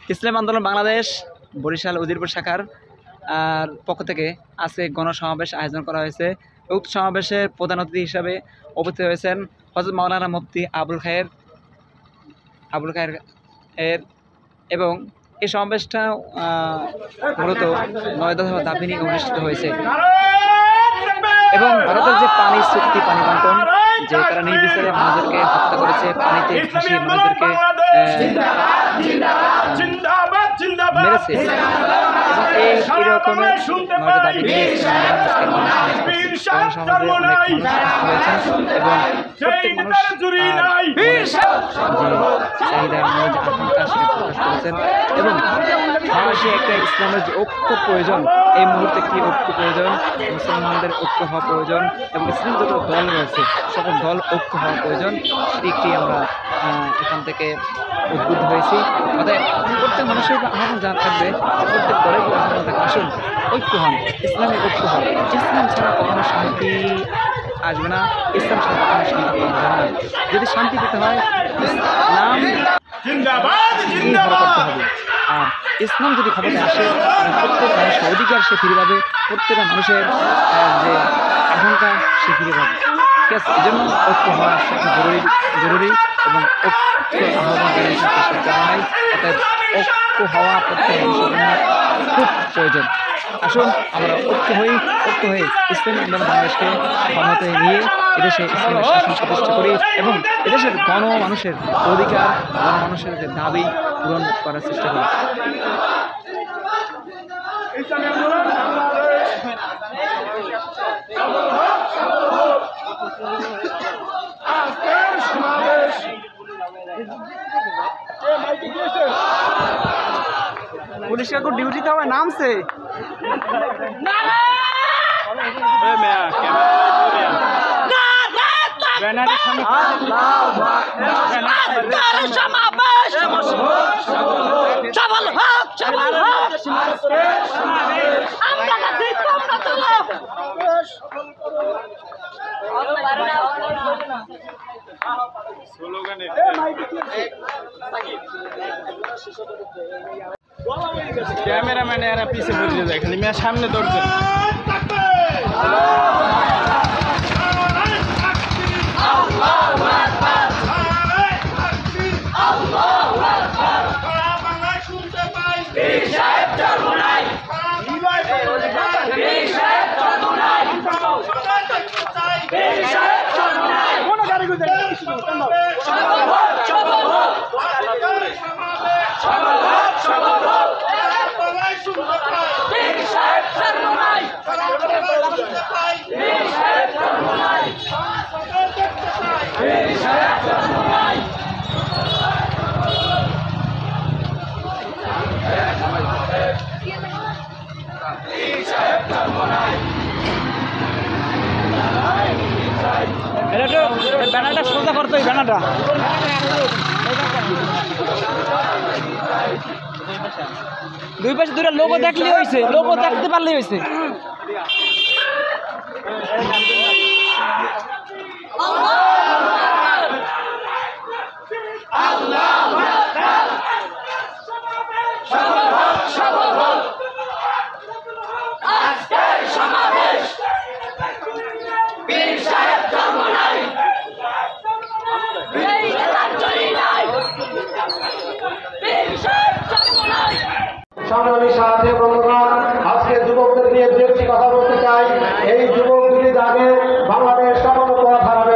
ইসলামী আন্দোলন বাংলাদেশ বরিশাল উজিরপুর শাখার পক্ষ থেকে আজকে গণসমাবেশ আয়োজন করা হয়েছে। উক্ত সমাবেশের প্রধান অতিথি হিসাবে উপস্থিত হয়েছেন হযরত মাওলানা মুফতি আবুল খায়ের এবং এই সমাবেশটা মূলত 9 দফা দাবি নিয়ে অনুষ্ঠিত হয়েছে এবং ভারতের যে পানি চুক্তি, পানি বন্টন, যে তারা নির্বিচারে মানুষদেরকে হত্যা করেছে, পানিতে ভাসিয়ে মানুষদেরকে মেরেছে এবং এই রকমের দাবি নিয়ে সমাজে অনেক মানুষ এবং প্রত্যেক মানুষ চাহিদার মধ্যে আকাঙ্ক্ষা সেটা প্রকাশ করেছেন এবং বাংলাদেশে একটা ইসলামের যে ঐক্য প্রয়োজন, এই মুহূর্তে কি ঐক্য প্রয়োজন, মুসলমানদের ঐক্য হওয়া প্রয়োজন এবং ইসলাম যত দল রয়েছে সকল দল ঐক্য হওয়া প্রয়োজন, সেটি আমরা এখান থেকে উদ্বুদ্ধ হয়েছি। অর্থাৎ প্রত্যেক মানুষের আহ্বান যা থাকবে, প্রত্যেক দলের আহ্বান থাকবে, আসুন ঐক্য হন, ইসলামে ঐক্য হন। ইসলাম ছাড়া কখনো শান্তি আসবে না, ইসলাম ছাড়া কখনো শান্তি পাওয়া যাবে না। যদি শান্তি পেতে হয় ইসলাম করতে হবে, আর ইসলাম যদি ক্ষমতায় আসে প্রত্যেক মানুষের অধিকার সে ফিরে পাবে, প্রত্যেকটা মানুষের যে আকাঙ্ক্ষা সে ফিরে পাবে। ঠিক আছে, এই জন্য ঐক্য হওয়া সবচেয়ে জরুরি এবং ঐক্য আহ্বান জানাই। অর্থাৎ ঐক্য হওয়া প্রত্যেক মানুষের জন্য খুব প্রয়োজন। আসুন আমরা ঐক্য হয়ে ইসলামী আন্দোলন বাংলাদেশকে ক্ষমতায় নিয়ে এদেশে ইসলামের শাসন প্রতিষ্ঠা করি এবং এদেশের গণমানুষের অধিকার, গণমানুষের যে দাবি পূরণ করার চেষ্টা করি। পুলিশ কাকু ডিউটিতে হবে নামছে। ক্যামেরাম্যান এরা পিছিয়ে পড়ে যায়, খালি মেয়ে সামনে দৌড়ছে। ব্যানারটা সোজা করতে হবে, ব্যানারটা দুই পাশে দুটো লোগো দেখলেই হয়েছে, লোগো দেখতে পারলেই হয়েছে। সংগ্রামী সাথে বন্ধুগণ, আজকে যুবকদের নিয়ে দু একটি কথা বলতে চাই। এই যুবকগুলি যাবে বাংলাদেশ কখনো পথ হারাবে